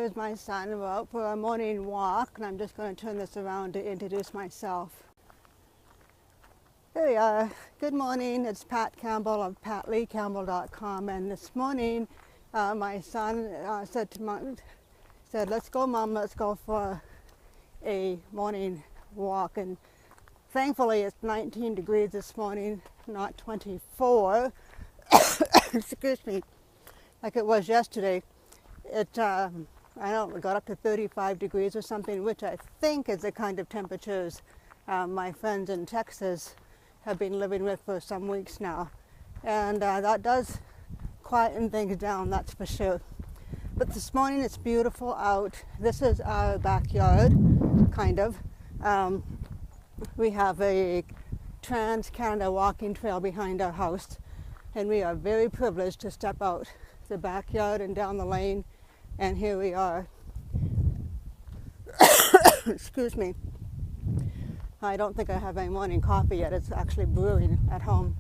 here's my son. We're out for a morning walk, and I'm just going to turn this around to introduce myself. There we are. Good morning. It's Pat Campbell of PatLeeCampbell.com, and this morning my son said, "Let's go, Mom. Let's go for a morning walk." And thankfully, it's 19 degrees this morning, not 24. Excuse me, like it was yesterday. I don't know, it got up to 35 degrees or something, which I think is the kind of temperatures my friends in Texas have been living with for some weeks now. And that does quieten things down, that's for sure. But this morning it's beautiful out. This is our backyard, kind of. We have a Trans-Canada walking trail behind our house, and we are very privileged to step out the backyard and down the lane, and here we are. Excuse me. I don't think I have any morning coffee yet. It's actually brewing at home.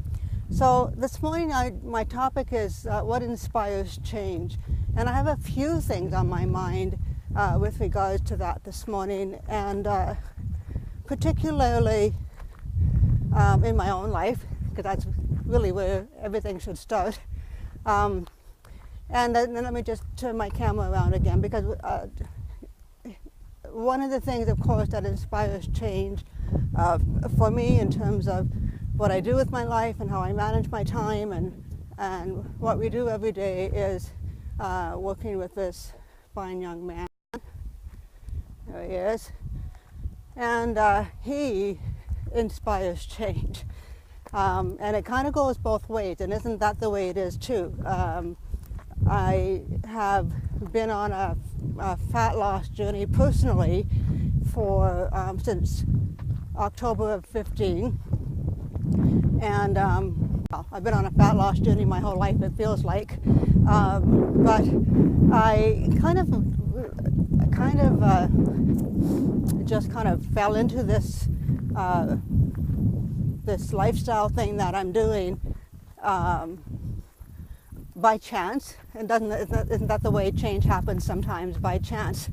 So this morning my topic is what inspires change, and I have a few things on my mind with regards to that this morning, and particularly in my own life, because that's really where everything should start. And then let me just turn my camera around again, because one of the things, of course, that inspires change for me in terms of what I do with my life and how I manage my time and what we do every day is working with this fine young man. There he is. And he inspires change. And it kind of goes both ways, and isn't that the way it is too? I have been on a fat loss journey personally for since October of 15, and I've been on a fat loss journey my whole life, it feels like, but I kind of fell into this this lifestyle thing that I'm doing by chance. And isn't that the way change happens sometimes, by chance?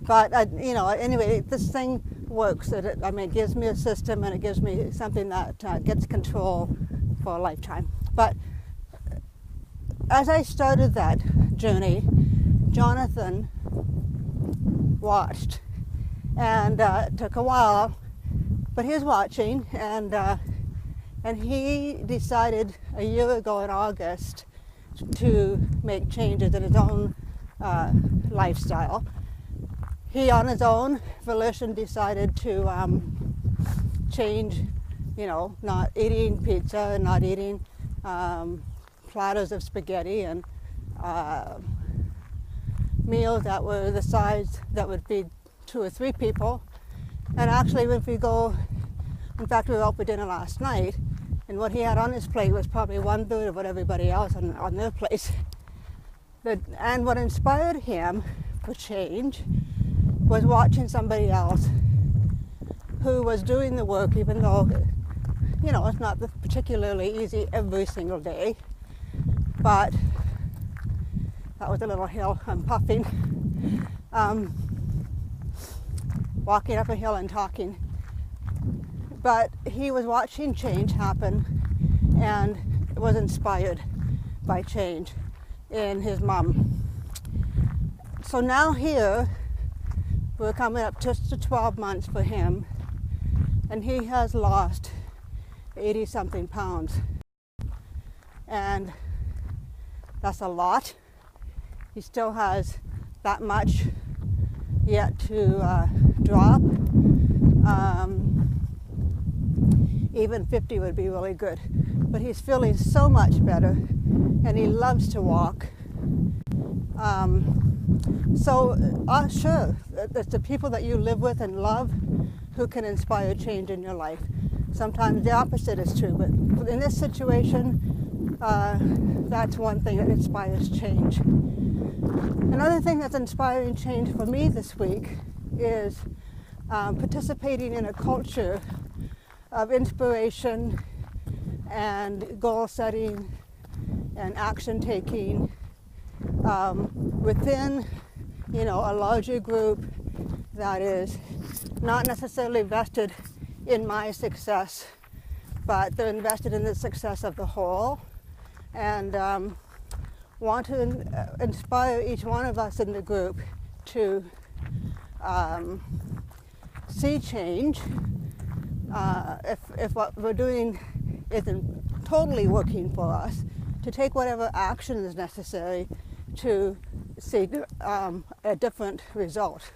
But anyway, this thing works. It gives me a system, and it gives me something that gets control for a lifetime. But as I started that journey, Jonathan watched, and it took a while, but he was watching, and he decided a year ago in August to make changes in his own lifestyle. He, on his own volition, decided to change, not eating pizza and not eating platters of spaghetti and meals that were the size that would feed 2 or 3 people. And actually, if we go, in fact, we were out for dinner last night, and what he had on his plate was probably 1/3 of what everybody else on their plate. And what inspired him for change was watching somebody else who was doing the work, even though, it's not particularly easy every single day. But that was a little hill. I'm puffing. Walking up a hill and talking. But he was watching change happen and was inspired by change in his mom. So now here, we're coming up just to 12 months for him, and he has lost 80-something pounds. And that's a lot. He still has that much yet to drop. Even 50 would be really good. But he's feeling so much better, and he loves to walk. Sure, it's the people that you live with and love who can inspire change in your life. Sometimes the opposite is true, but in this situation, that's one thing that inspires change. Another thing that's inspiring change for me this week is participating in a culture of inspiration and goal setting and action taking within a larger group that is not necessarily vested in my success, but they're invested in the success of the whole, and want to inspire each one of us in the group to see change. If what we're doing isn't totally working for us, to take whatever action is necessary to see a different result.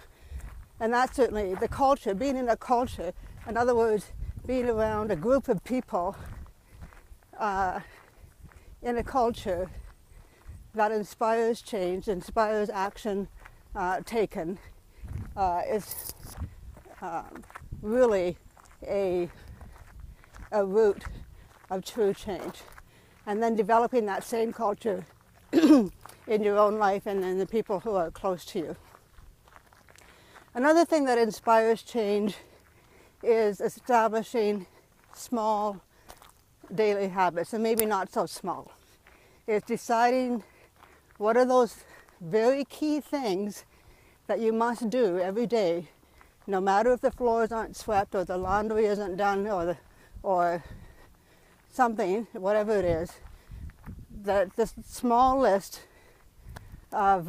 And that's certainly the culture, being in a culture, in other words, being around a group of people in a culture that inspires change, inspires action taken, is really a root of true change. And then developing that same culture in your own life and in the people who are close to you. Another thing that inspires change is establishing small daily habits, and maybe not so small. It's deciding what are those very key things that you must do every day, no matter if the floors aren't swept or the laundry isn't done or something, whatever it is. That this small list of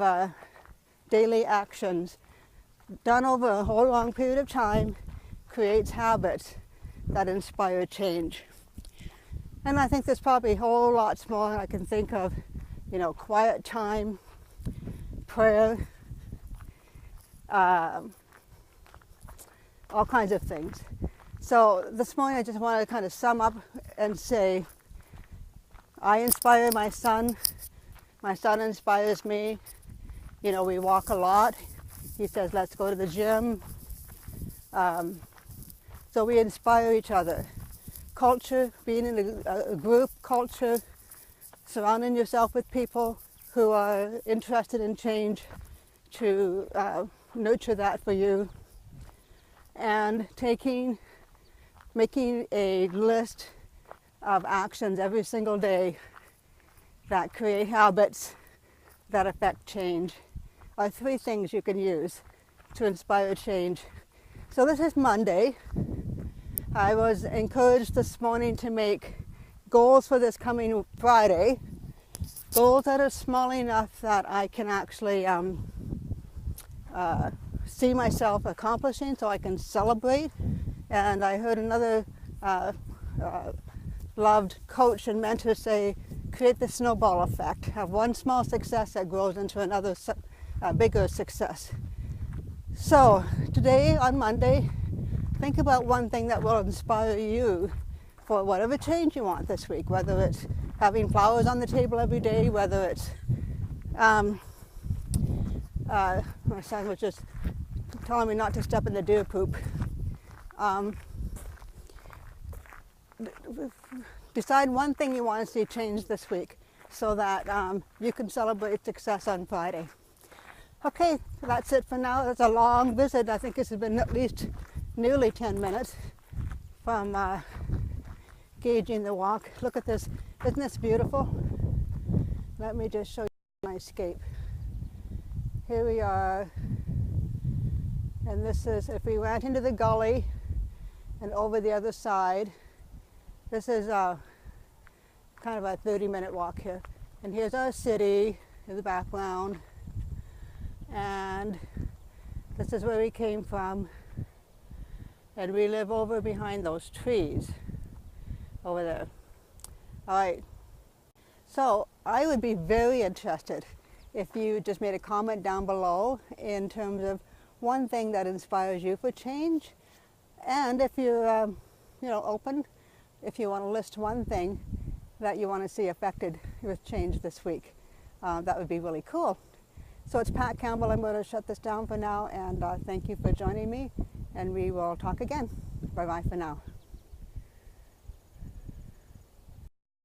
daily actions done over a whole long period of time creates habits that inspire change. And I think there's probably whole lots more I can think of, quiet time, prayer, all kinds of things. So this morning I just want to kind of sum up and say, I inspire my son inspires me. We walk a lot. He says, let's go to the gym. So we inspire each other. Culture, being in a group culture, surrounding yourself with people who are interested in change to nurture that for you. And making a list of actions every single day that create habits that affect change are three things you can use to inspire change. So this is Monday. I was encouraged this morning to make goals for this coming Friday, goals that are small enough that I can actually see myself accomplishing, so I can celebrate. And I heard another loved coach and mentor say, create the snowball effect. Have one small success that grows into another bigger success. So today, on Monday, think about one thing that will inspire you for whatever change you want this week, whether it's having flowers on the table every day, whether it's my son was just telling me not to step in the deer poop. Decide one thing you want to see change this week so that you can celebrate success on Friday. Okay, that's it for now. It's a long visit. I think this has been at least nearly 10 minutes from gauging the walk. Look at this. Isn't this beautiful? Let me just show you my escape. Here we are. And this is, if we went into the gully and over the other side, this is kind of a 30-minute walk here. And here's our city in the background. And this is where we came from. And we live over behind those trees over there. All right. So I would be very interested if you just made a comment down below in terms of one thing that inspires you for change. And if you're open, if you want to list one thing that you want to see affected with change this week, that would be really cool. So it's Pat Campbell. I'm going to shut this down for now, and thank you for joining me, and we will talk again. Bye-bye for now.